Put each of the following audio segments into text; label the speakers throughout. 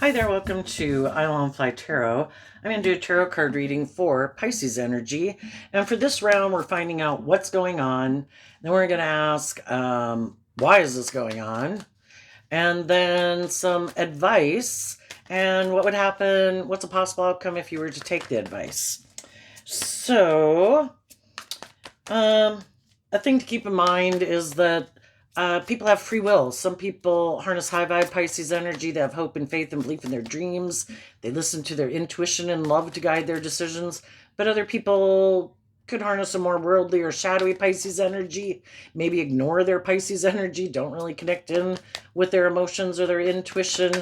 Speaker 1: Hi there, welcome to Isle Fly Tarot. I'm going to do a tarot card reading for Pisces energy. And for this round, we're finding out what's going on. Then we're going to ask, why is this going on? And then some advice and what would happen, what's a possible outcome if you were to take the advice. So, a thing to keep in mind is that people have free will. Some people harness high vibe Pisces energy. They have hope and faith and belief in their dreams. They listen to their intuition and love to guide their decisions. But other people could harness a more worldly or shadowy Pisces energy, maybe ignore their Pisces energy, don't really connect in with their emotions or their intuition,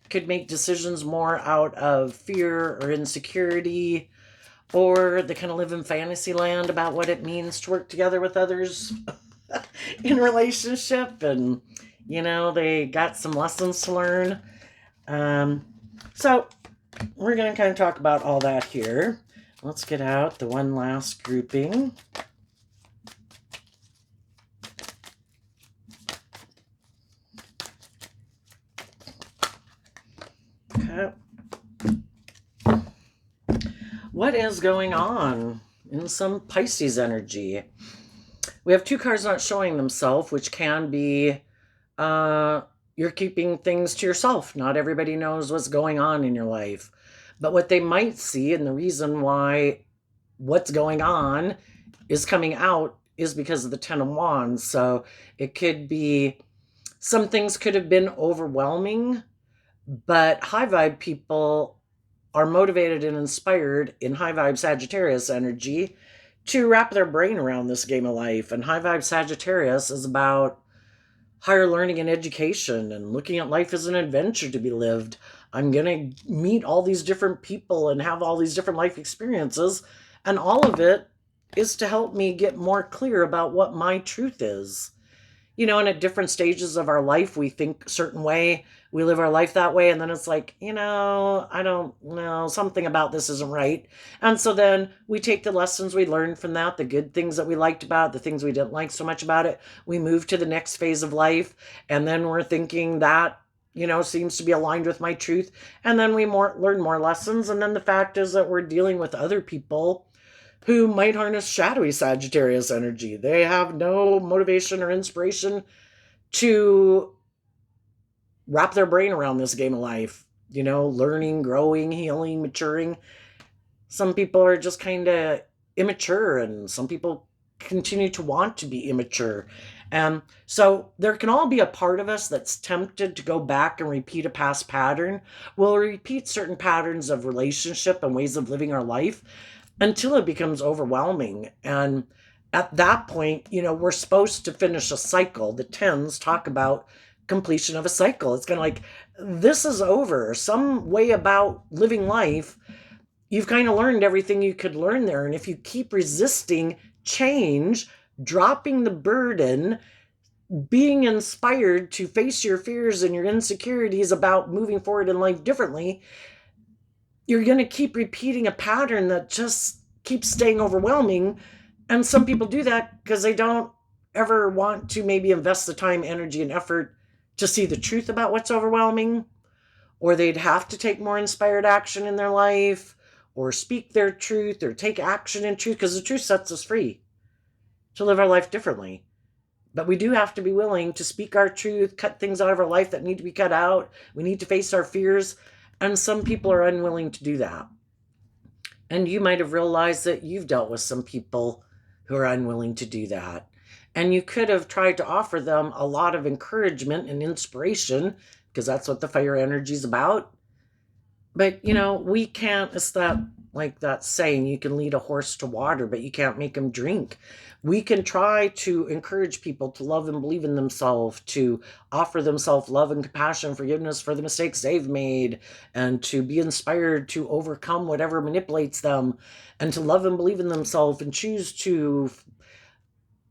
Speaker 1: could make decisions more out of fear or insecurity, or they kind of live in fantasy land about what it means to work together with others in relationship, and they got some lessons to learn. So we're going to kind of talk about all that here. Let's get out the one last grouping. Okay. What is going on in some Pisces energy? We have two cards not showing themselves, which can be you're keeping things to yourself. Not everybody knows what's going on in your life. But what they might see, and the reason why what's going on is coming out, is because of the Ten of Wands. So it could be, some things could have been overwhelming, but high vibe people are motivated and inspired in high vibe Sagittarius energy to wrap their brain around this game of life. And high vibe Sagittarius is about higher learning and education and looking at life as an adventure to be lived. I'm going to meet all these different people and have all these different life experiences. And all of it is to help me get more clear about what my truth is. And at different stages of our life, we think a certain way, we live our life that way, and then it's like, I don't know, something about this isn't right. And so then we take the lessons we learned from that, the good things that we liked about it, the things we didn't like so much about it. We move to the next phase of life, and then we're thinking that, seems to be aligned with my truth. And then we learn more lessons. And then the fact is that we're dealing with other people who might harness shadowy Sagittarius energy. They have no motivation or inspiration to wrap their brain around this game of life, learning, growing, healing, maturing. Some people are just kind of immature, and some people continue to want to be immature. And so there can all be a part of us that's tempted to go back and repeat a past pattern. We'll repeat certain patterns of relationship and ways of living our life until it becomes overwhelming. And at that point, we're supposed to finish a cycle. The tens talk about completion of a cycle. It's kind of like, this is over. Some way about living life, you've kind of learned everything you could learn there. And if you keep resisting change, dropping the burden, being inspired to face your fears and your insecurities about moving forward in life differently, you're going to keep repeating a pattern that just keeps staying overwhelming. And some people do that because they don't ever want to maybe invest the time, energy, and effort to see the truth about what's overwhelming, or they'd have to take more inspired action in their life, or speak their truth, or take action in truth, because the truth sets us free to live our life differently. But we do have to be willing to speak our truth, cut things out of our life that need to be cut out. We need to face our fears. And some people are unwilling to do that. And you might have realized that you've dealt with some people who are unwilling to do that. And you could have tried to offer them a lot of encouragement and inspiration, because that's what the fire energy is about. But, we can't, it's that, like that saying, you can lead a horse to water, but you can't make him drink. We can try to encourage people to love and believe in themselves, to offer themselves love and compassion, forgiveness for the mistakes they've made, and to be inspired to overcome whatever manipulates them, and to love and believe in themselves and choose to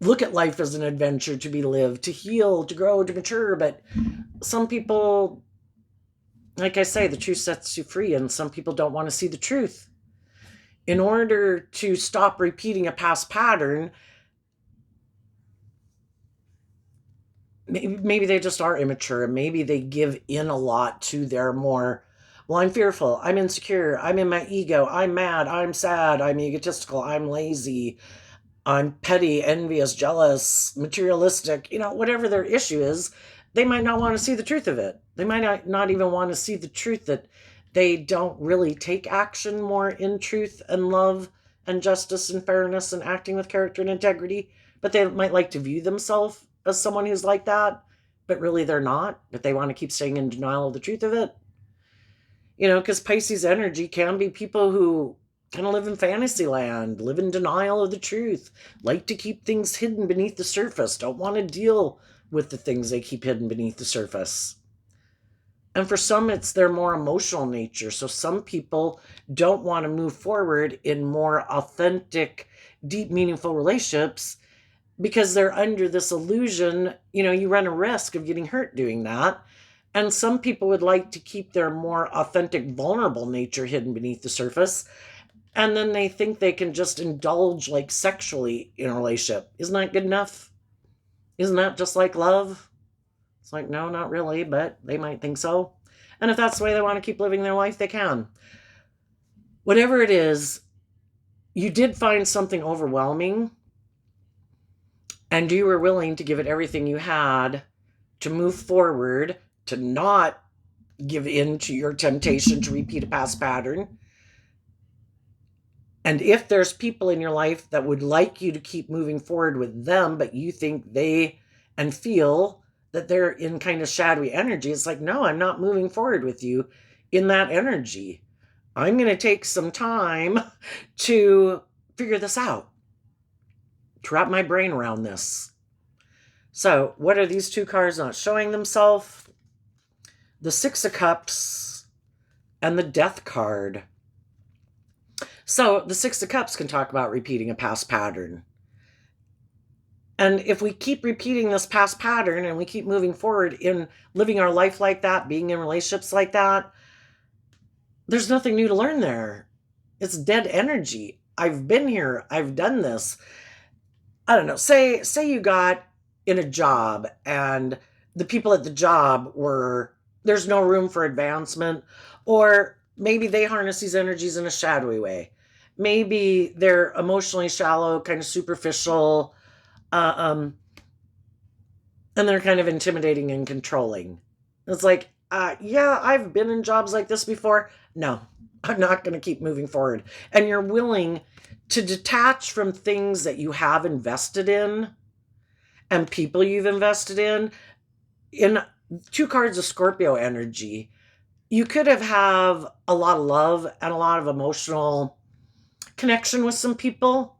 Speaker 1: look at life as an adventure to be lived, to heal, to grow, to mature. But some people, like I say, the truth sets you free, and some people don't want to see the truth. In order to stop repeating a past pattern, maybe they just are immature, and maybe they give in a lot to their more, well, I'm fearful, I'm insecure, I'm in my ego, I'm mad, I'm sad, I'm egotistical, I'm lazy, I'm petty, envious, jealous, materialistic, whatever their issue is. They might not want to see the truth of it. They might not even want to see the truth that they don't really take action more in truth and love and justice and fairness and acting with character and integrity. But they might like to view themselves as someone who's like that, but really they're not. But they want to keep staying in denial of the truth of it. Because Pisces energy can be people who kind of live in fantasy land, live in denial of the truth, like to keep things hidden beneath the surface, don't want to deal with the things they keep hidden beneath the surface. And for some, it's their more emotional nature. So some people don't want to move forward in more authentic, deep, meaningful relationships because they're under this illusion. You run a risk of getting hurt doing that. And some people would like to keep their more authentic, vulnerable nature hidden beneath the surface. And then they think they can just indulge like sexually in a relationship. Isn't that good enough? Isn't that just like love? It's like, no, not really, but they might think so. And if that's the way they want to keep living their life, they can. Whatever it is, you did find something overwhelming, and you were willing to give it everything you had to move forward, to not give in to your temptation to repeat a past pattern. And if there's people in your life that would like you to keep moving forward with them, but you think they and feel that they're in kind of shadowy energy, it's like, no, I'm not moving forward with you in that energy. I'm going to take some time to figure this out, to wrap my brain around this. So what are these two cards not showing themselves? The Six of Cups and the Death card. So the Six of Cups can talk about repeating a past pattern. And if we keep repeating this past pattern and we keep moving forward in living our life like that, being in relationships like that, there's nothing new to learn there. It's dead energy. I've been here. I've done this. I don't know. Say you got in a job and the people at the job there's no room for advancement, or maybe they harness these energies in a shadowy way. Maybe they're emotionally shallow, kind of superficial, and they're kind of intimidating and controlling. It's like, yeah, I've been in jobs like this before. No, I'm not going to keep moving forward. And you're willing to detach from things that you have invested in and people you've invested in. In two cards of Scorpio energy, you could have a lot of love and a lot of emotional connection with some people.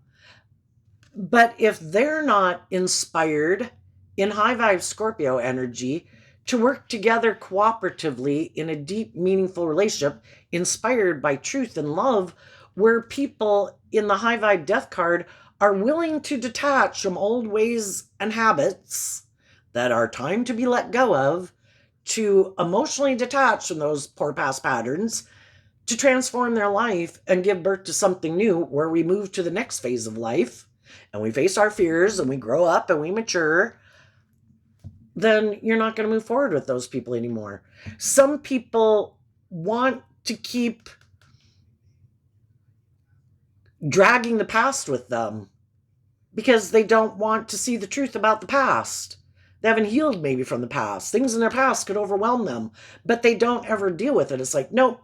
Speaker 1: But if they're not inspired in high vibe Scorpio energy to work together cooperatively in a deep, meaningful relationship inspired by truth and love, where people in the high vibe death card are willing to detach from old ways and habits that are time to be let go of, to emotionally detach from those poor past patterns, to transform their life and give birth to something new, where we move to the next phase of life and we face our fears and we grow up and we mature, then you're not going to move forward with those people anymore. Some people want to keep dragging the past with them because they don't want to see the truth about the past. They haven't healed maybe from the past. Things in their past could overwhelm them, but they don't ever deal with it. It's like, nope,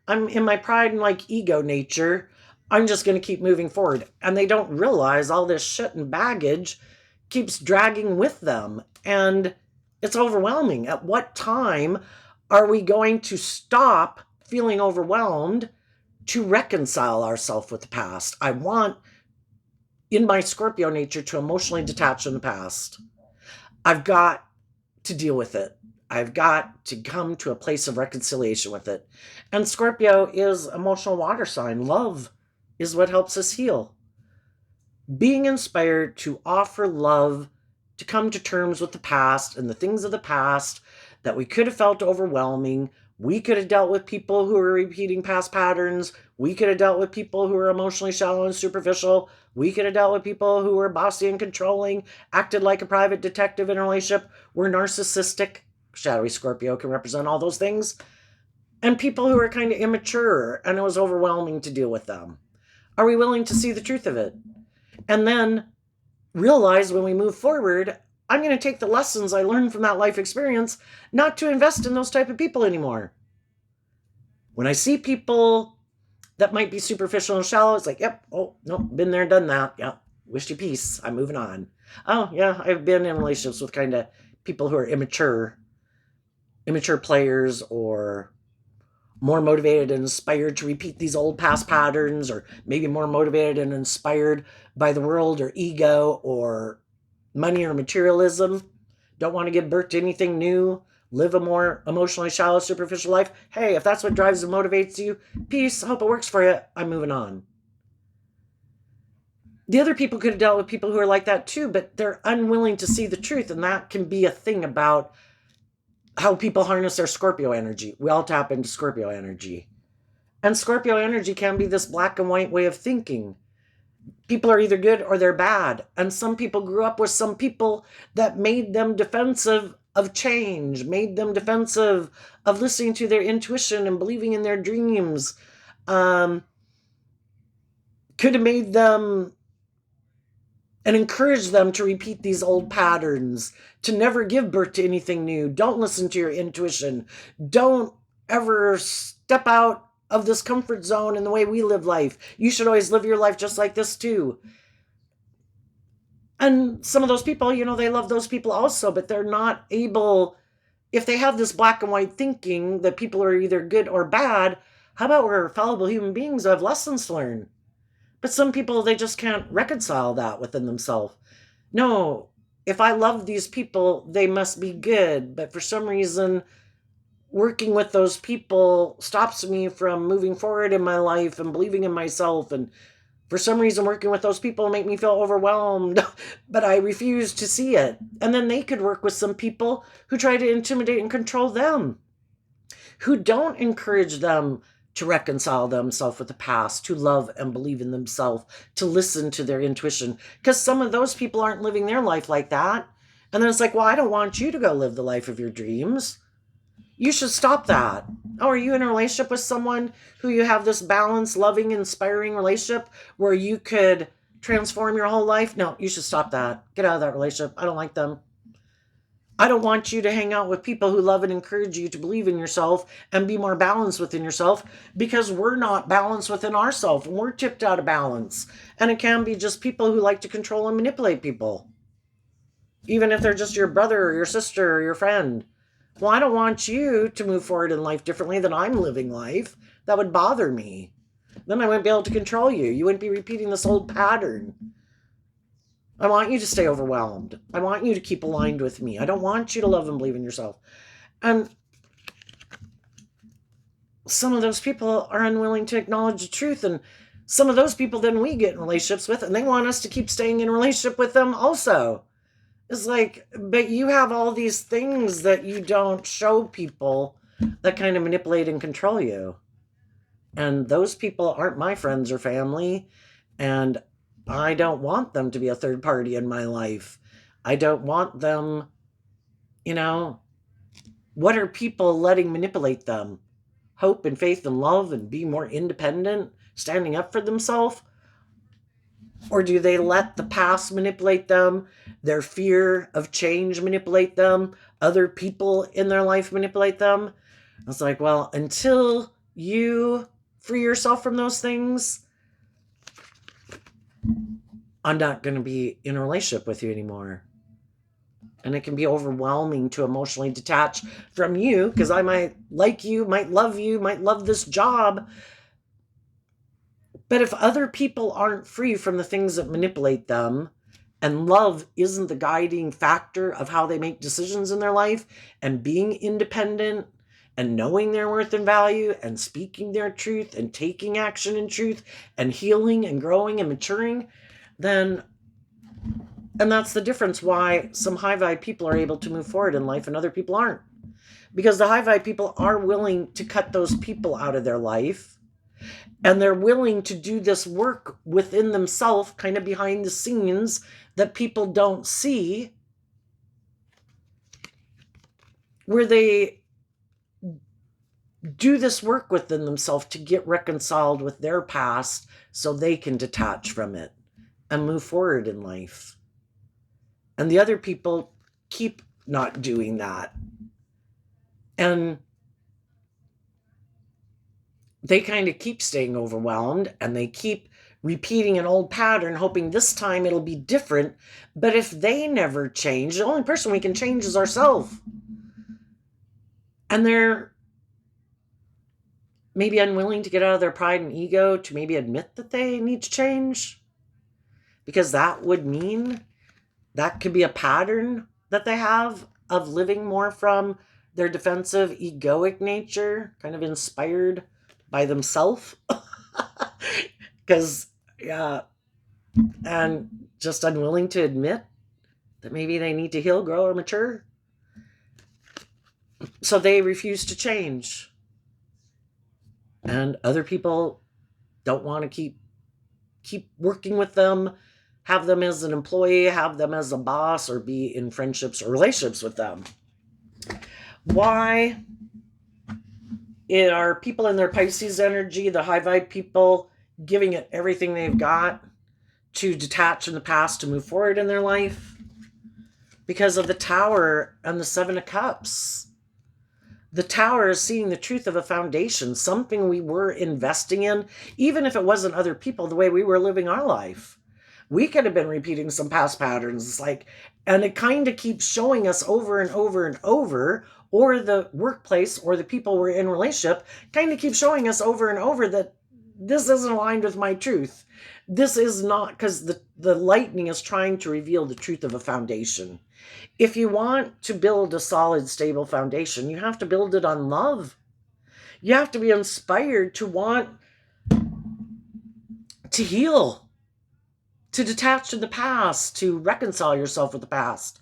Speaker 1: I'm in my pride and like ego nature, I'm just going to keep moving forward. And they don't realize all this shit and baggage keeps dragging with them. And it's overwhelming. At what time are we going to stop feeling overwhelmed to reconcile ourselves with the past? I want, in my Scorpio nature, to emotionally detach from the past. I've got to deal with it. I've got to come to a place of reconciliation with it. And Scorpio is emotional water sign. Love is what helps us heal. Being inspired to offer love, to come to terms with the past and the things of the past that we could have felt overwhelming, We could have dealt with people who are repeating past patterns. We could have dealt with people who are emotionally shallow and superficial. We could have dealt with people who were bossy and controlling, acted like a private detective in a relationship, were narcissistic. Shadowy Scorpio can represent all those things. And people who are kind of immature, and it was overwhelming to deal with them. Are we willing to see the truth of it? And then realize when we move forward, I'm going to take the lessons I learned from that life experience not to invest in those type of people anymore. When I see people that might be superficial and shallow, it's like, yep, oh, no, been there, done that. Yeah, wish you peace. I'm moving on. Oh, yeah, I've been in relationships with kind of people who are immature players, or more motivated and inspired to repeat these old past patterns, or maybe more motivated and inspired by the world or ego or money or materialism, don't want to give birth to anything new, live a more emotionally shallow, superficial life. Hey, if that's what drives and motivates you, peace, I hope it works for you. I'm moving on. The other people could have dealt with people who are like that too, but they're unwilling to see the truth, and that can be a thing about how people harness their Scorpio energy. We all tap into Scorpio energy. And Scorpio energy can be this black and white way of thinking. People are either good or they're bad. And some people grew up with some people that made them defensive of change, made them defensive of listening to their intuition and believing in their dreams. Could have made them and encourage them to repeat these old patterns, to never give birth to anything new. Don't listen to your intuition. Don't ever step out of this comfort zone in the way we live life. You should always live your life just like this too. And some of those people, they love those people also, but they're not able, if they have this black and white thinking that people are either good or bad, how about we're fallible human beings who have lessons to learn? But some people, they just can't reconcile that within themselves. No, if I love these people, they must be good. But for some reason, working with those people stops me from moving forward in my life and believing in myself. And for some reason, working with those people make me feel overwhelmed, but I refuse to see it. And then they could work with some people who try to intimidate and control them, who don't encourage them to reconcile themselves with the past, to love and believe in themselves, to listen to their intuition. Because some of those people aren't living their life like that. And then it's like, well, I don't want you to go live the life of your dreams. You should stop that. Oh, are you in a relationship with someone who you have this balanced, loving, inspiring relationship where you could transform your whole life? No, you should stop that. Get out of that relationship. I don't like them. I don't want you to hang out with people who love and encourage you to believe in yourself and be more balanced within yourself, because we're not balanced within ourselves and we're tipped out of balance. And it can be just people who like to control and manipulate people, even if they're just your brother or your sister or your friend. Well, I don't want you to move forward in life differently than I'm living life. That would bother me. Then I wouldn't be able to control you. You wouldn't be repeating this old pattern. I want you to stay overwhelmed. I want you to keep aligned with me. I don't want you to love and believe in yourself. And some of those people are unwilling to acknowledge the truth. And some of those people then we get in relationships with, and they want us to keep staying in a relationship with them also. It's like, but you have all these things that you don't show people that kind of manipulate and control you. And those people aren't my friends or family. And I don't want them to be a third party in my life. I don't want them, what are people letting manipulate them? Hope and faith and love and be more independent, standing up for themselves? Or do they let the past manipulate them, their fear of change manipulate them, other people in their life manipulate them? It's like, well, until you free yourself from those things, I'm not going to be in a relationship with you anymore. And it can be overwhelming to emotionally detach from you, because I might like you, might love this job. But if other people aren't free from the things that manipulate them, and love isn't the guiding factor of how they make decisions in their life, and being independent and knowing their worth and value and speaking their truth and taking action in truth and healing and growing and maturing, then, and that's the difference why some high vibe people are able to move forward in life and other people aren't. because the high vibe people are willing to cut those people out of their life, and they're willing to do this work within themselves, kind of behind the scenes, that people don't see, where they do this work within themselves to get reconciled with their past so they can detach from it and move forward in life. And the other people keep not doing that. And they kind of keep staying overwhelmed, and they keep repeating an old pattern, hoping this time it'll be different. But if they never change, the only person we can change is ourselves. And they're maybe unwilling to get out of their pride and ego to maybe admit that they need to change, because that would mean that could be a pattern that they have of living more from their defensive, egoic nature, kind of inspired by themselves. Because, yeah, and just unwilling to admit that maybe they need to heal, grow, or mature. So they refuse to change. And other people don't want to keep working with them, have them as an employee, have them as a boss, or be in friendships or relationships with them. Why are people in their Pisces energy, the high vibe people, giving it everything they've got to detach from the past to move forward in their life? Because of the Tower and the Seven of Cups. The Tower is seeing the truth of a foundation, something we were investing in, even if it wasn't other people, the way we were living our life. We could have been repeating some past patterns, and it kind of keeps showing us over and over and over, or the workplace or the people we're in relationship kind of keep showing us over and over that this isn't aligned with my truth. This is not, because the lightning is trying to reveal the truth of a foundation. If you want to build a solid, stable foundation, you have to build it on love. You have to be inspired to want to heal, to detach from the past, to reconcile yourself with the past,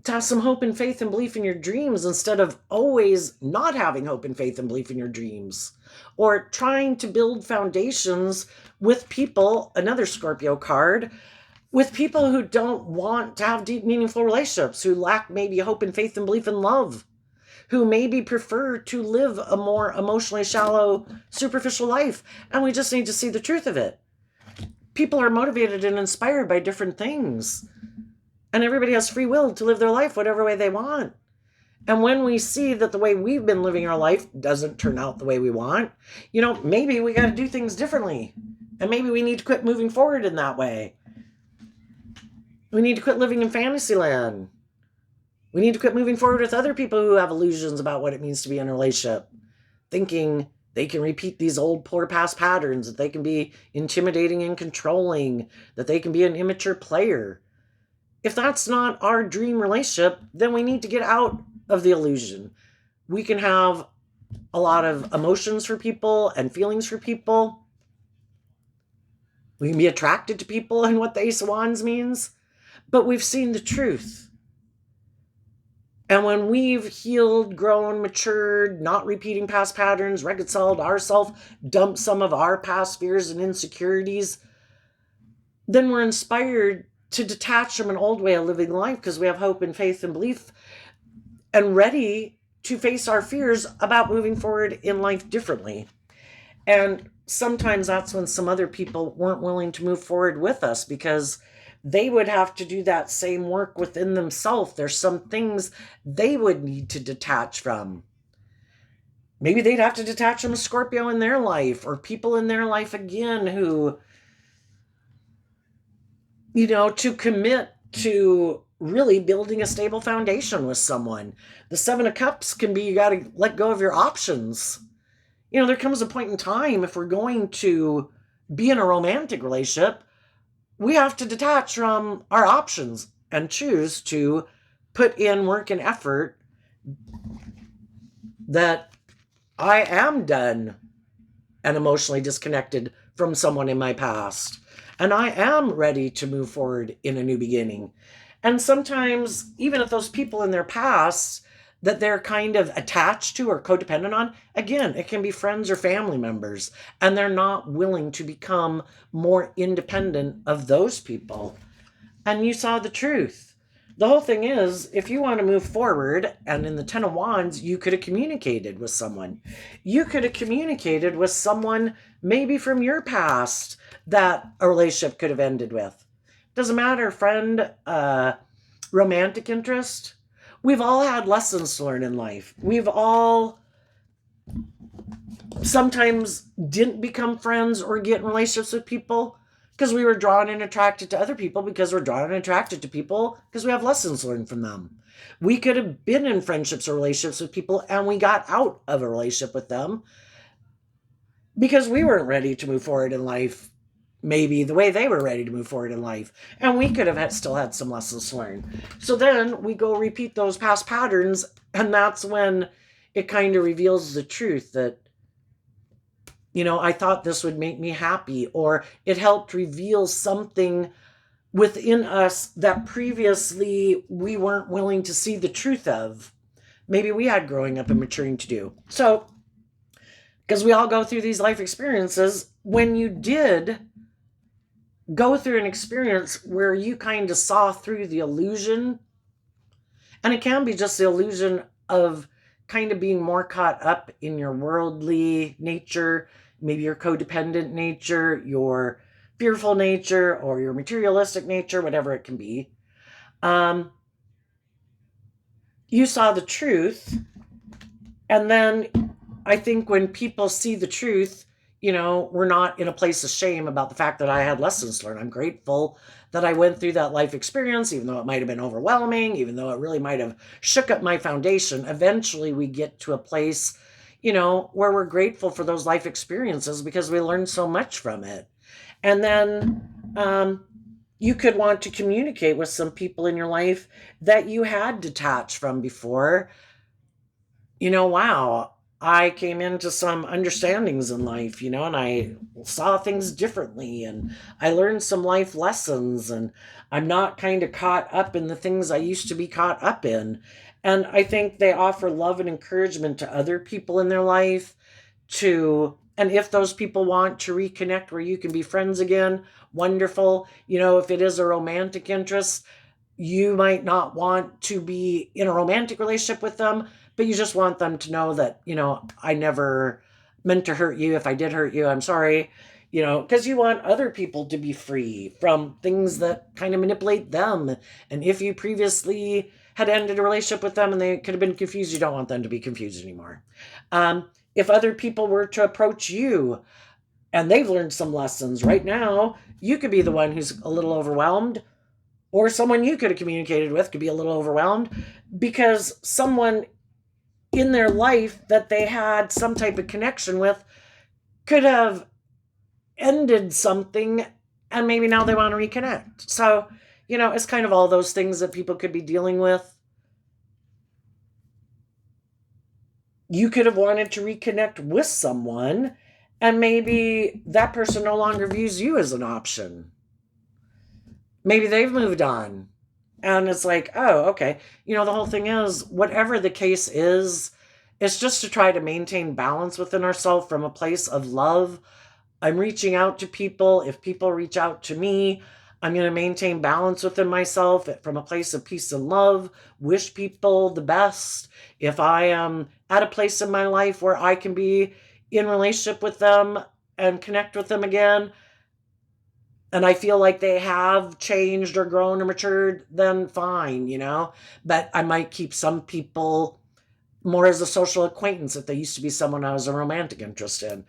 Speaker 1: to have some hope and faith and belief in your dreams instead of always not having hope and faith and belief in your dreams, or trying to build foundations with people, another Scorpio card, with people who don't want to have deep, meaningful relationships, who lack maybe hope and faith and belief in love, who maybe prefer to live a more emotionally shallow, superficial life. And we just need to see the truth of it. People are motivated and inspired by different things. And everybody has free will to live their life whatever way they want. And when we see that the way we've been living our life doesn't turn out the way we want, maybe we got to do things differently. And maybe we need to quit moving forward in that way. We need to quit living in fantasy land. We need to quit moving forward with other people who have illusions about what it means to be in a relationship, thinking they can repeat these old poor past patterns, that they can be intimidating and controlling, that they can be an immature player. If that's not our dream relationship, then we need to get out of the illusion. We can have a lot of emotions for people and feelings for people. We can be attracted to people and what the Ace of Wands means. But we've seen the truth. And when we've healed, grown, matured, not repeating past patterns, reconciled ourselves, dumped some of our past fears and insecurities, then we're inspired to detach from an old way of living life because we have hope and faith and belief and ready to face our fears about moving forward in life differently. And sometimes that's when some other people weren't willing to move forward with us because they would have to do that same work within themselves. There's some things they would need to detach from. Maybe they'd have to detach from a Scorpio in their life, or people in their life again who, to commit to really building a stable foundation with someone. The Seven of Cups can be, you got to let go of your options. There comes a point in time, if we're going to be in a romantic relationship, we have to detach from our options and choose to put in work and effort that I am done and emotionally disconnected from someone in my past. And I am ready to move forward in a new beginning. And sometimes, even if those people in their past, that they're kind of attached to or codependent on, again, it can be friends or family members, and they're not willing to become more independent of those people. And you saw the truth. The whole thing is, if you want to move forward, and in the Ten of Wands, you could have communicated with someone. You could have communicated with someone maybe from your past that a relationship could have ended with. Doesn't matter, friend, romantic interest. We've all had lessons to learn in life. We've all sometimes didn't become friends or get in relationships with people because we were drawn and attracted to other people, because we're drawn and attracted to people because we have lessons learned from them. We could have been in friendships or relationships with people and we got out of a relationship with them because we weren't ready to move forward in life maybe the way they were ready to move forward in life. And we could have still had some lessons to learn. So then we go repeat those past patterns, and that's when it kind of reveals the truth that, I thought this would make me happy, or it helped reveal something within us that previously we weren't willing to see the truth of. Maybe we had growing up and maturing to do. So, because we all go through these life experiences, when you did go through an experience where you kind of saw through the illusion, and it can be just the illusion of kind of being more caught up in your worldly nature, maybe your codependent nature, your fearful nature, or your materialistic nature, whatever it can be. You saw the truth, and then I think when people see the truth, we're not in a place of shame about the fact that I had lessons to learn. I'm grateful that I went through that life experience, even though it might have been overwhelming, even though it really might have shook up my foundation. Eventually we get to a place, where we're grateful for those life experiences because we learned so much from it. And then you could want to communicate with some people in your life that you had detached from before. Wow, I came into some understandings in life, and I saw things differently, and I learned some life lessons, and I'm not kind of caught up in the things I used to be caught up in. And I think they offer love and encouragement to other people in their life and if those people want to reconnect where you can be friends again, wonderful. If it is a romantic interest, you might not want to be in a romantic relationship with them, but you just want them to know that, I never meant to hurt you. If I did hurt you, I'm sorry, because you want other people to be free from things that kind of manipulate them. And if you previously had ended a relationship with them and they could have been confused, you don't want them to be confused anymore. If other people were to approach you and they've learned some lessons right now, you could be the one who's a little overwhelmed, or someone you could have communicated with could be a little overwhelmed because someone in their life that they had some type of connection with could have ended something, and maybe now they want to reconnect. So, it's kind of all those things that people could be dealing with. You could have wanted to reconnect with someone, and maybe that person no longer views you as an option. Maybe they've moved on. And it's like, oh, okay. The whole thing is, whatever the case is, it's just to try to maintain balance within ourselves from a place of love. I'm reaching out to people. If people reach out to me, I'm going to maintain balance within myself from a place of peace and love, wish people the best. If I am at a place in my life where I can be in relationship with them and connect with them again, and I feel like they have changed or grown or matured, then fine, But I might keep some people more as a social acquaintance if they used to be someone I was a romantic interest in.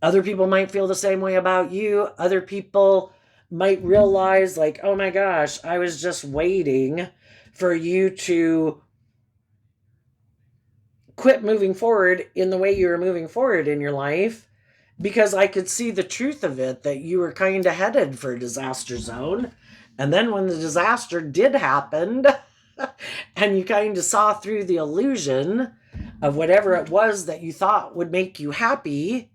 Speaker 1: Other people might feel the same way about you. Other people might realize, like, oh my gosh, I was just waiting for you to quit moving forward in the way you were moving forward in your life, because I could see the truth of it, that you were kind of headed for a disaster zone. And then when the disaster did happen, and you kind of saw through the illusion of whatever it was that you thought would make you happy.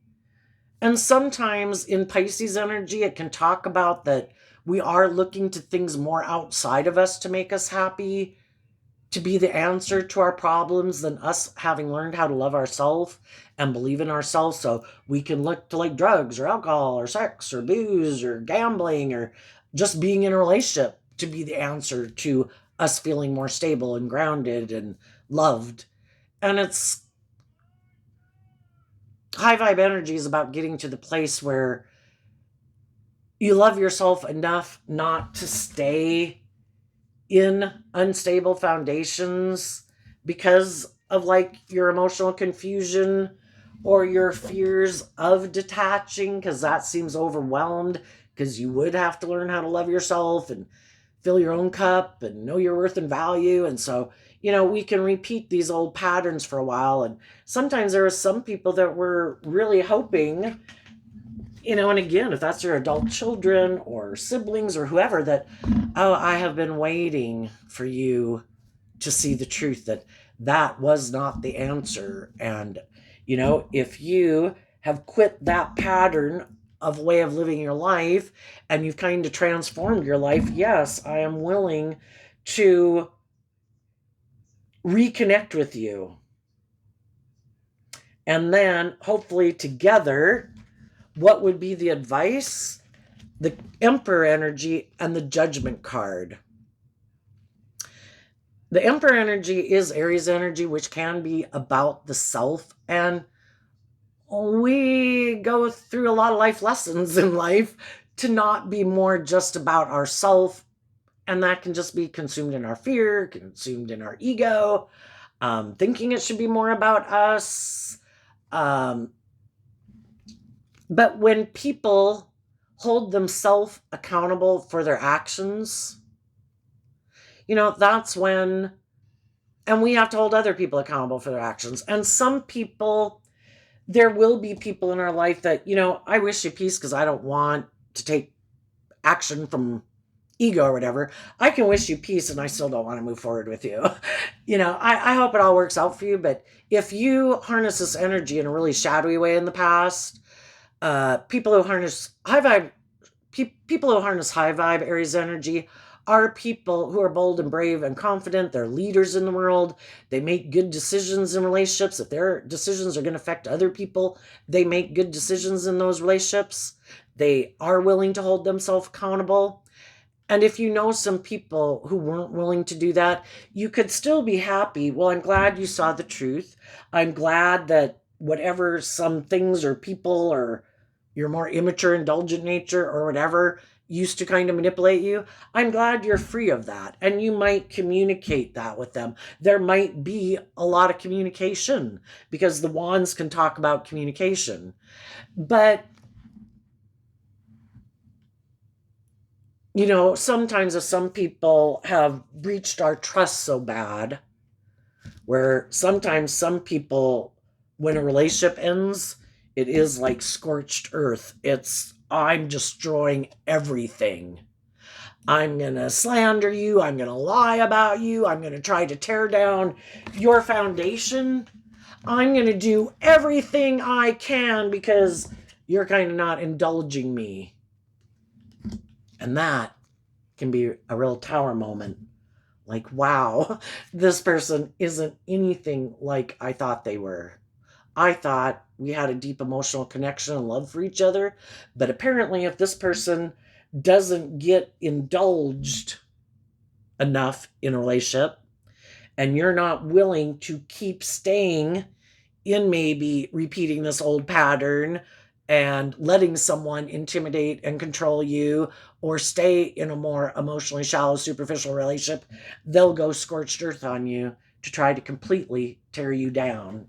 Speaker 1: And sometimes in Pisces energy, it can talk about that we are looking to things more outside of us to make us happy. to be the answer to our problems than us having learned how to love ourselves and believe in ourselves, so we can look to like drugs or alcohol or sex or booze or gambling or just being in a relationship to be the answer to us feeling more stable and grounded and loved. And it's high vibe energy is about getting to the place where you love yourself enough not to stay in unstable foundations because of like your emotional confusion or your fears of detaching, because that seems overwhelmed, because you would have to learn how to love yourself and fill your own cup and know your worth and value. And so, we can repeat these old patterns for a while. And sometimes there are some people that were really hoping, and again, if that's your adult children or siblings or whoever, that, oh, I have been waiting for you to see the truth, that that was not the answer. And, if you have quit that pattern of way of living your life and you've kind of transformed your life, yes, I am willing to reconnect with you. And then hopefully together, what would be the advice? The Emperor energy and the Judgment card. The Emperor energy is Aries energy, which can be about the self. And we go through a lot of life lessons in life to not be more just about ourself. And that can just be consumed in our fear, consumed in our ego, thinking it should be more about us. But when people hold themselves accountable for their actions, that's when, and we have to hold other people accountable for their actions. And some people, there will be people in our life that, I wish you peace because I don't want to take action from ego or whatever. I can wish you peace and I still don't want to move forward with you. I hope it all works out for you. But if you harness this energy in a really shadowy way in the past, people who harness high vibe, people who harness high vibe Aries energy are people who are bold and brave and confident. They're leaders in the world. They make good decisions in relationships. If their decisions are going to affect other people, they make good decisions in those relationships. They are willing to hold themselves accountable. And if you know some people who weren't willing to do that, you could still be happy. Well, I'm glad you saw the truth. I'm glad that whatever some things or people or your more immature, indulgent nature or whatever used to kind of manipulate you, I'm glad you're free of that. And you might communicate that with them. There might be a lot of communication because the wands can talk about communication. But, sometimes if some people have breached our trust so bad, where sometimes some people, when a relationship ends, it is like scorched earth. It's, I'm destroying everything. I'm going to slander you. I'm going to lie about you. I'm going to try to tear down your foundation. I'm going to do everything I can because you're kind of not indulging me. And that can be a real tower moment. Like, wow, this person isn't anything like I thought they were. I thought we had a deep emotional connection and love for each other. But apparently, if this person doesn't get indulged enough in a relationship and you're not willing to keep staying in maybe repeating this old pattern and letting someone intimidate and control you or stay in a more emotionally shallow, superficial relationship, they'll go scorched earth on you to try to completely tear you down.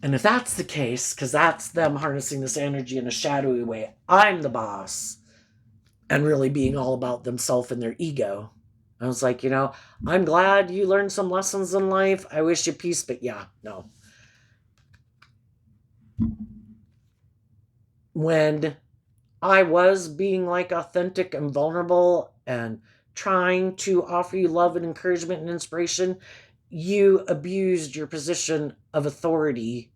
Speaker 1: And if that's the case, because that's them harnessing this energy in a shadowy way, I'm the boss, and really being all about themselves and their ego. I was like, I'm glad you learned some lessons in life. I wish you peace, but yeah, no. When I was being like authentic and vulnerable and trying to offer you love and encouragement and inspiration, you abused your position of authority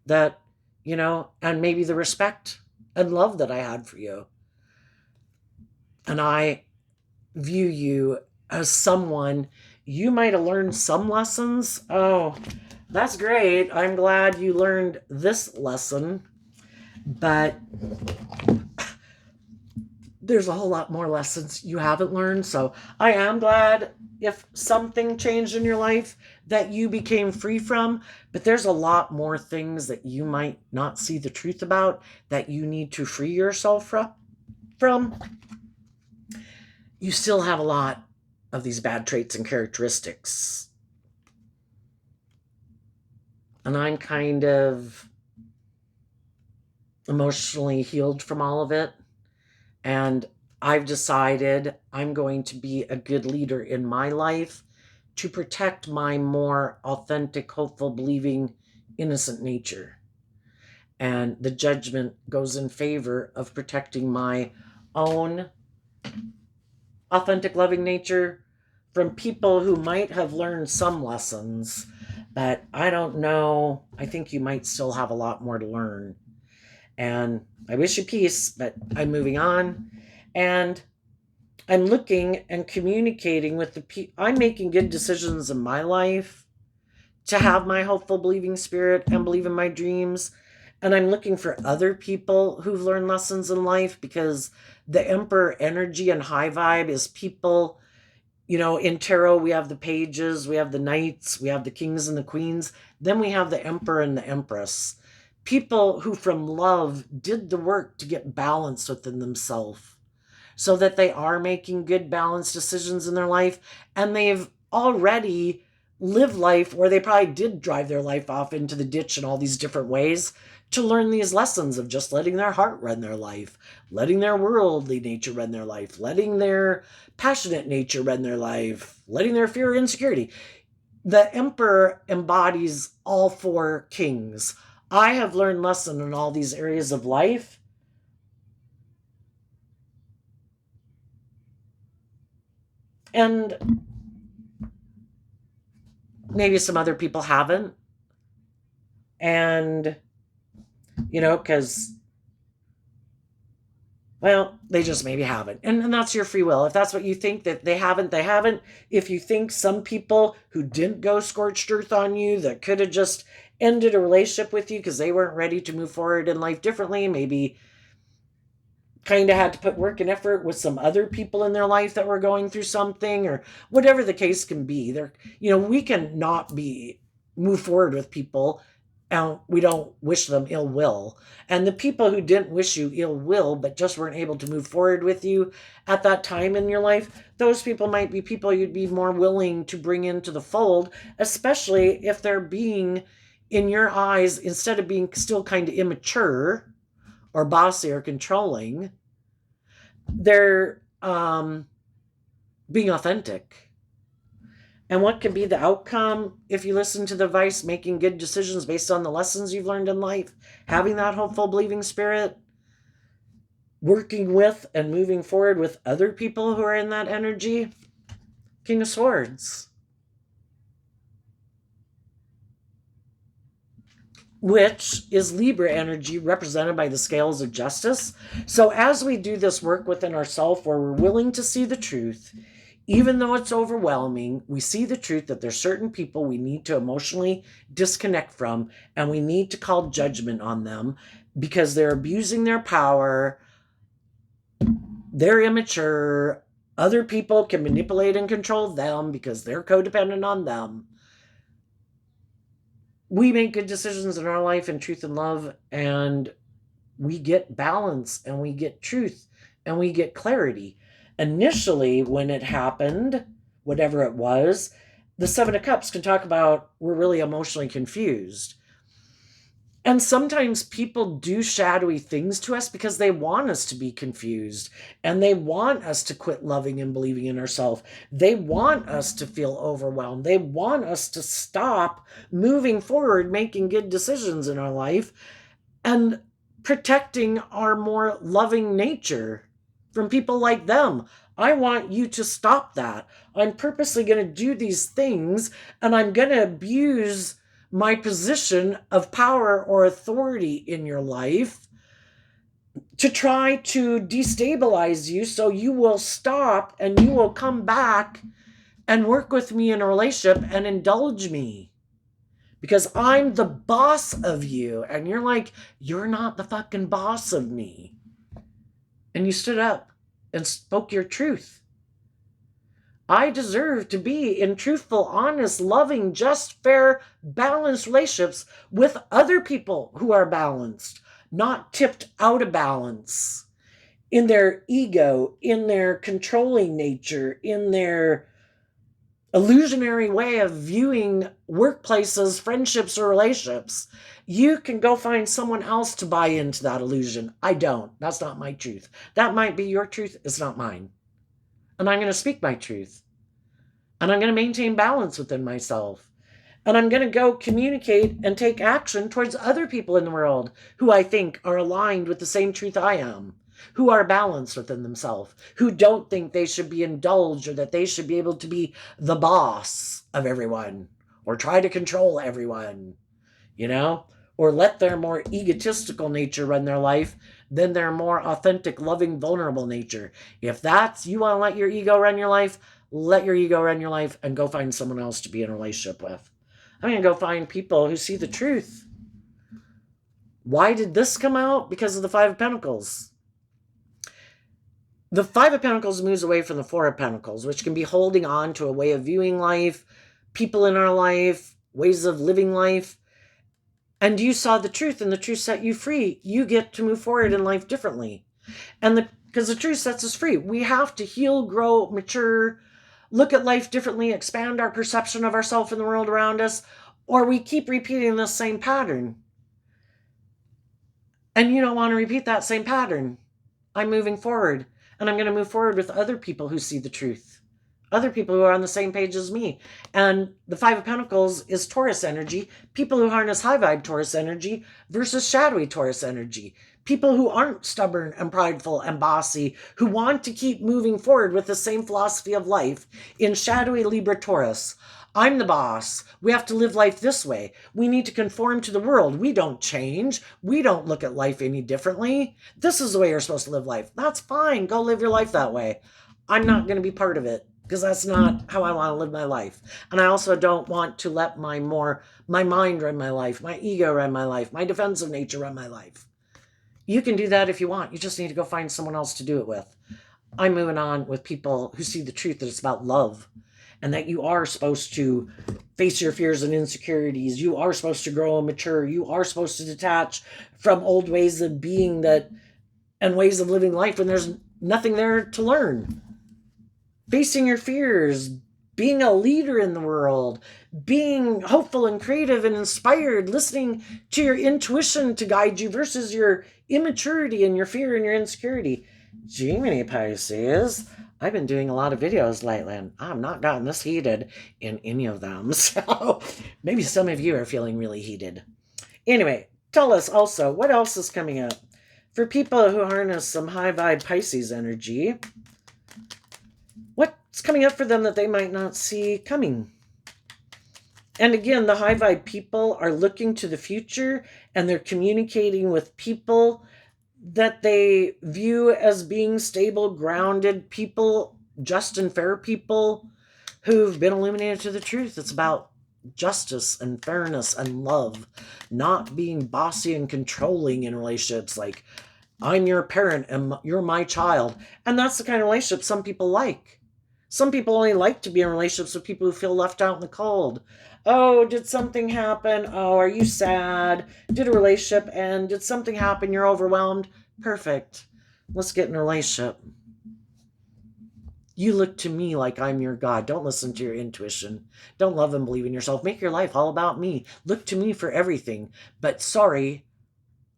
Speaker 1: that, and maybe the respect and love that I had for you. And I view you as someone, you might have learned some lessons. Oh, that's great. I'm glad you learned this lesson. But there's a whole lot more lessons you haven't learned. So I am glad if something changed in your life that you became free from. But there's a lot more things that you might not see the truth about that you need to free yourself from. You still have a lot of these bad traits and characteristics. And I'm kind of emotionally healed from all of it. And I've decided I'm going to be a good leader in my life to protect my more authentic, hopeful, believing, innocent nature. And the judgment goes in favor of protecting my own authentic, loving nature from people who might have learned some lessons, but I don't know. I think you might still have a lot more to learn. And I wish you peace, but I'm moving on. And I'm looking and communicating with the people. I'm making good decisions in my life to have my hopeful, believing spirit and believe in my dreams. And I'm looking for other people who've learned lessons in life, because the Emperor energy and high vibe is people, in tarot, we have the pages, we have the knights, we have the kings and the queens. Then we have the Emperor and the Empress. People who from love did the work to get balanced within themselves so that they are making good balanced decisions in their life, and they've already lived life where they probably did drive their life off into the ditch in all these different ways to learn these lessons of just letting their heart run their life, letting their worldly nature run their life, letting their passionate nature run their life, letting their fear or insecurity. The Emperor embodies all four kings. I have learned lesson in all these areas of life. And maybe some other people haven't. And, because, well, they just maybe haven't. And that's your free will. If that's what you think, that they haven't, they haven't. If you think some people who didn't go scorched earth on you, that could have just ended a relationship with you because they weren't ready to move forward in life differently, maybe kind of had to put work and effort with some other people in their life that were going through something, or whatever the case can be. We can not be move forward with people, and we don't wish them ill will. And the people who didn't wish you ill will but just weren't able to move forward with you at that time in your life, those people might be people you'd be more willing to bring into the fold, especially if they're being, in your eyes, instead of being still kind of immature or bossy or controlling, they're being authentic. And what can be the outcome if you listen to the advice, making good decisions based on the lessons you've learned in life, having that hopeful, believing spirit, working with and moving forward with other people who are in that energy? King of Swords, which is Libra energy represented by the scales of justice. So as we do this work within ourselves where we're willing to see the truth, even though it's overwhelming, we see the truth that there's certain people we need to emotionally disconnect from, and we need to call judgment on them because they're abusing their power, they're immature, other people can manipulate and control them because they're codependent on them. We make good decisions in our life in truth and love, and we get balance and we get truth and we get clarity. Initially, when it happened, whatever it was, the Seven of Cups can talk about we're really emotionally confused. And sometimes people do shadowy things to us because they want us to be confused and they want us to quit loving and believing in ourselves. They want us to feel overwhelmed. They want us to stop moving forward, making good decisions in our life, and protecting our more loving nature from people like them. I want you to stop that. I'm purposely going to do these things, and I'm going to abuse my position of power or authority in your life to try to destabilize you so you will stop and you will come back and work with me in a relationship and indulge me. Because I'm the boss of you. And you're like, you're not the fucking boss of me. And you stood up and spoke your truth. I deserve to be in truthful, honest, loving, just, fair, balanced relationships with other people who are balanced, not tipped out of balance in their ego, in their controlling nature, in their illusionary way of viewing workplaces, friendships, or relationships. You can go find someone else to buy into that illusion. I don't. That's not my truth. That might be your truth. It's not mine. And I'm going to speak my truth. And I'm going to maintain balance within myself. And I'm going to go communicate and take action towards other people in the world who I think are aligned with the same truth I am, who are balanced within themselves, who don't think they should be indulged or that they should be able to be the boss of everyone or try to control everyone, you know, or let their more egotistical nature run their life than their more authentic, loving, vulnerable nature. If that's, you want to let your ego run your life, let your ego run your life and go find someone else to be in a relationship with. I'm going to go find people who see the truth. Why did this come out? Because of the Five of Pentacles. The Five of Pentacles moves away from the Four of Pentacles, which can be holding on to a way of viewing life, people in our life, ways of living life. And you saw the truth, and the truth set you free. You get to move forward in life differently. And because the truth sets us free. We have to heal, grow, mature, look at life differently, expand our perception of ourselves and the world around us, or we keep repeating the same pattern. And you don't want to repeat that same pattern. I'm moving forward, and I'm going to move forward with other people who see the truth, other people who are on the same page as me. And the Five of Pentacles is Taurus energy, people who harness high vibe Taurus energy versus shadowy Taurus energy. People who aren't stubborn and prideful and bossy, who want to keep moving forward with the same philosophy of life in shadowy Libra Taurus. I'm the boss. We have to live life this way. We need to conform to the world. We don't change. We don't look at life any differently. This is the way you're supposed to live life. That's fine. Go live your life that way. I'm not going to be part of it because that's not how I want to live my life. And I also don't want to let my mind run my life, my ego run my life, my defensive nature run my life. You can do that if you want. You just need to go find someone else to do it with. I'm moving on with people who see the truth that it's about love and that you are supposed to face your fears and insecurities. You are supposed to grow and mature. You are supposed to detach from old ways of being that and ways of living life when there's nothing there to learn. Facing your fears, being a leader in the world, being hopeful and creative and inspired, listening to your intuition to guide you versus your immaturity and your fear and your insecurity. Gemini Pisces, I've been doing a lot of videos lately and I've not gotten this heated in any of them. So maybe some of you are feeling really heated. Anyway, tell us also what else is coming up. For people who harness some high vibe Pisces energy, what's coming up for them that they might not see coming? And again, the high vibe people are looking to the future and they're communicating with people that they view as being stable, grounded people, just and fair people who've been illuminated to the truth. It's about justice and fairness and love, not being bossy and controlling in relationships like I'm your parent and you're my child. And that's the kind of relationship some people like. Some people only like to be in relationships with people who feel left out in the cold. Oh, did something happen? Oh, are you sad? Did a relationship end? Did something happen? You're overwhelmed? Perfect. Let's get in a relationship. You look to me like I'm your God. Don't listen to your intuition. Don't love and believe in yourself. Make your life all about me. Look to me for everything. But sorry,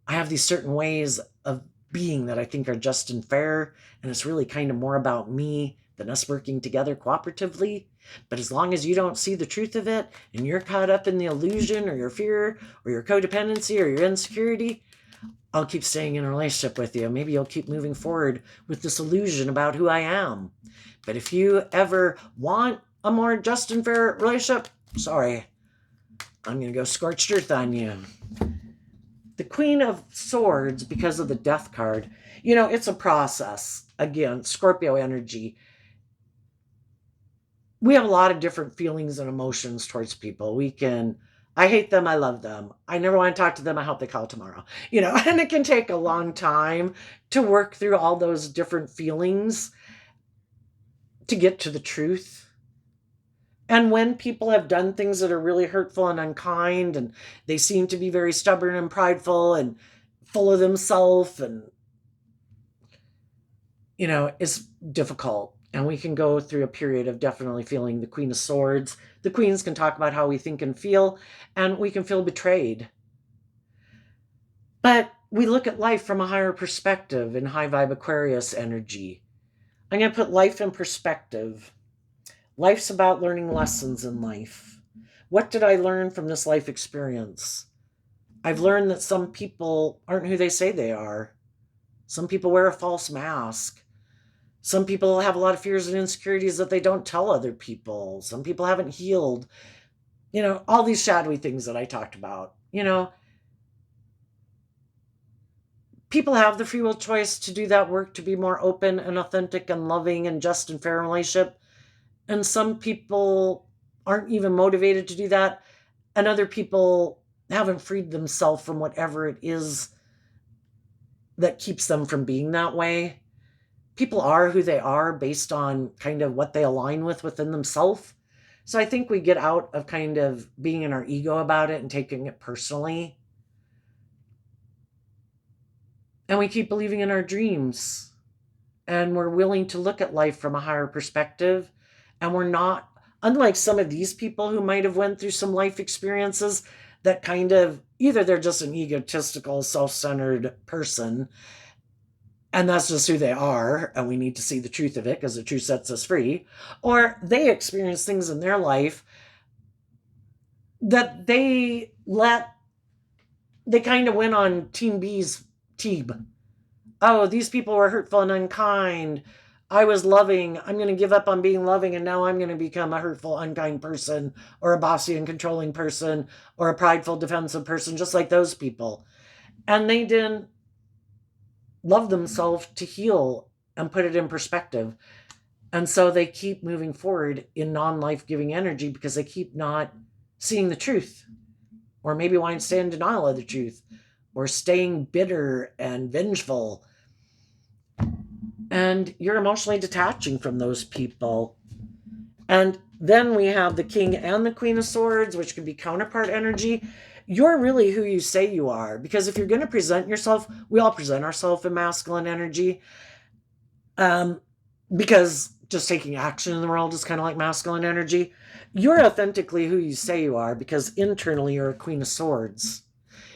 Speaker 1: I have these certain ways of being that I think are just and fair, and it's really kind of more about me than us working together cooperatively. But as long as you don't see the truth of it, and you're caught up in the illusion or your fear or your codependency or your insecurity, I'll keep staying in a relationship with you. Maybe you'll keep moving forward with this illusion about who I am. But if you ever want a more just and fair relationship, sorry, I'm going to go scorched earth on you. The Queen of Swords, because of the Death card, It's a process. Again, Scorpio energy. We have a lot of different feelings and emotions towards people. I hate them, I love them. I never want to talk to them, I hope they call tomorrow. And it can take a long time to work through all those different feelings to get to the truth. And when people have done things that are really hurtful and unkind, and they seem to be very stubborn and prideful and full of themselves, and, it's difficult. And we can go through a period of definitely feeling the Queen of Swords. The Queens can talk about how we think and feel, and we can feel betrayed. But we look at life from a higher perspective in high vibe Aquarius energy. I'm going to put life in perspective. Life's about learning lessons in life. What did I learn from this life experience? I've learned that some people aren't who they say they are. Some people wear a false mask. Some people have a lot of fears and insecurities that they don't tell other people. Some people haven't healed. All these shadowy things that I talked about. People have the free will choice to do that work, to be more open and authentic and loving and just and fair in relationship. And some people aren't even motivated to do that. And other people haven't freed themselves from whatever it is that keeps them from being that way. People are who they are based on kind of what they align with within themselves. So I think we get out of kind of being in our ego about it and taking it personally. And we keep believing in our dreams. And we're willing to look at life from a higher perspective. And we're not, unlike some of these people who might have went through some life experiences that kind of, either they're just an egotistical, self-centered person, and that's just who they are, and we need to see the truth of it because the truth sets us free, or they experience things in their life that they kind of went on Team B's team. Oh, these people were hurtful and unkind. I was loving. I'm going to give up on being loving, and now I'm going to become a hurtful, unkind person, or a bossy and controlling person, or a prideful, defensive person, just like those people. And they didn't love themselves to heal and put it in perspective. And so they keep moving forward in non-life-giving energy because they keep not seeing the truth, or maybe want to stay in denial of the truth, or staying bitter and vengeful. And you're emotionally detaching from those people. And then we have the King and the Queen of Swords, which can be counterpart energy. You're really who you say you are, because if you're going to present yourself, we all present ourselves in masculine energy, because just taking action in the world is kind of like masculine energy. You're authentically who you say you are, because internally you're a Queen of Swords.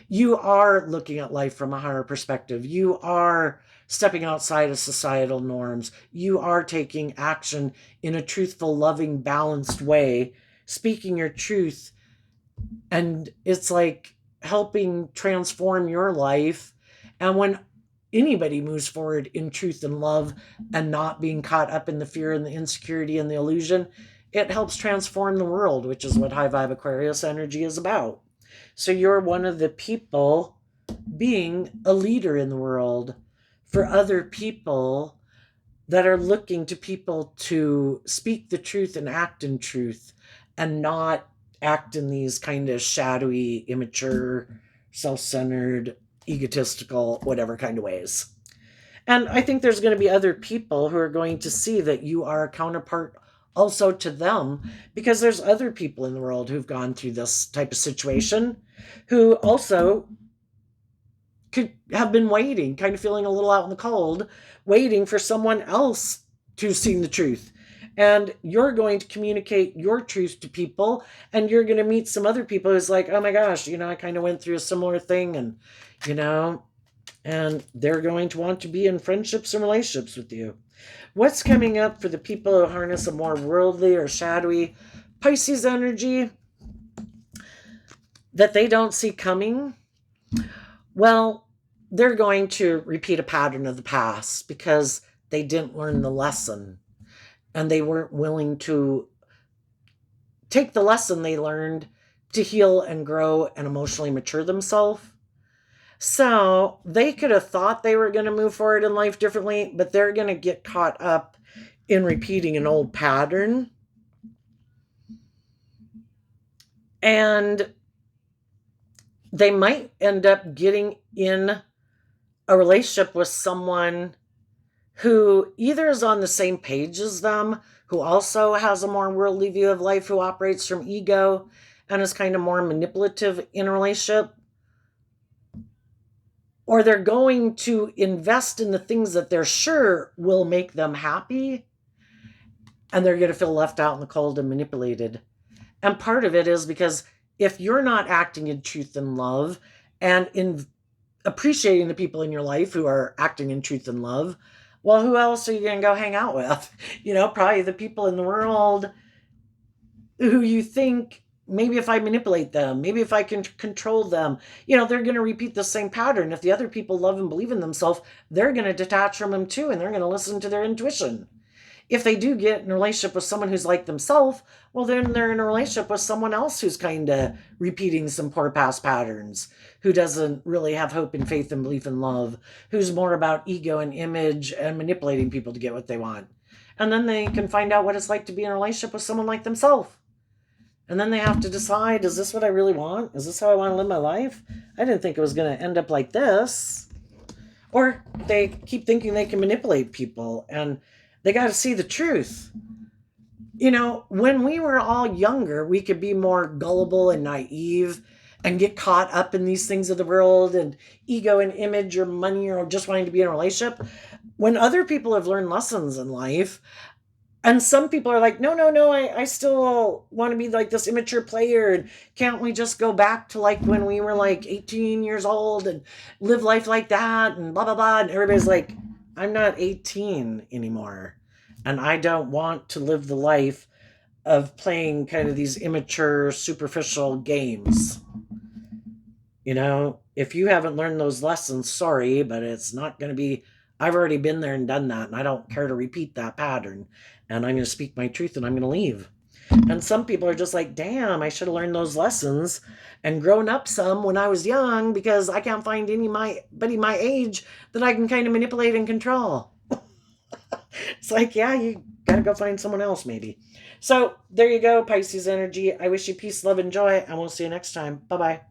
Speaker 1: You are looking at life from a higher perspective. You are stepping outside of societal norms. You are taking action in a truthful, loving, balanced way, speaking your truth. And it's like helping transform your life. And when anybody moves forward in truth and love and not being caught up in the fear and the insecurity and the illusion, it helps transform the world, which is what high vibe Aquarius energy is about. So you're one of the people being a leader in the world for other people that are looking to people to speak the truth and act in truth, and not act in these kind of shadowy, immature, self-centered, egotistical, whatever kind of ways. And I think there's going to be other people who are going to see that you are a counterpart also to them, because there's other people in the world who've gone through this type of situation who also could have been waiting, kind of feeling a little out in the cold, waiting for someone else to see the truth. And you're going to communicate your truth to people, and you're going to meet some other people who's like, oh my gosh, I kind of went through a similar thing, and, and they're going to want to be in friendships and relationships with you. What's coming up for the people who harness a more worldly or shadowy Pisces energy that they don't see coming? Well, they're going to repeat a pattern of the past because they didn't learn the lesson, and they weren't willing to take the lesson they learned to heal and grow and emotionally mature themselves. So they could have thought they were going to move forward in life differently, but they're going to get caught up in repeating an old pattern. And they might end up getting in a relationship with someone who either is on the same page as them, who also has a more worldly view of life, who operates from ego and is kind of more manipulative in a relationship, or they're going to invest in the things that they're sure will make them happy, and they're going to feel left out in the cold and manipulated. And part of it is because if you're not acting in truth and love and in appreciating the people in your life who are acting in truth and love, well, who else are you going to go hang out with? Probably the people in the world who you think, maybe if I manipulate them, maybe if I can control them, they're going to repeat the same pattern. If the other people love and believe in themselves, they're going to detach from them too, and they're going to listen to their intuition. If they do get in a relationship with someone who's like themselves, well, then they're in a relationship with someone else who's kind of repeating some poor past patterns, who doesn't really have hope and faith and belief and love, who's more about ego and image and manipulating people to get what they want. And then they can find out what it's like to be in a relationship with someone like themselves. And then they have to decide, is this what I really want? Is this how I want to live my life? I didn't think it was going to end up like this. Or they keep thinking they can manipulate people, and they got to see the truth. When we were all younger, we could be more gullible and naive and get caught up in these things of the world and ego and image or money or just wanting to be in a relationship. When other people have learned lessons in life, and some people are like, no, I still want to be like this immature player. And can't we just go back to like when we were like 18 years old and live life like that and blah, blah, blah. And everybody's like, I'm not 18 anymore. And I don't want to live the life of playing kind of these immature, superficial games. If you haven't learned those lessons, sorry, but it's not going to be, I've already been there and done that, and I don't care to repeat that pattern. And I'm going to speak my truth and I'm going to leave. And some people are just like, damn, I should have learned those lessons and grown up some when I was young, because I can't find anybody my age that I can kind of manipulate and control. It's like, yeah, you got to go find someone else maybe. So there you go, Pisces energy. I wish you peace, love, and joy, and we'll see you next time. Bye-bye.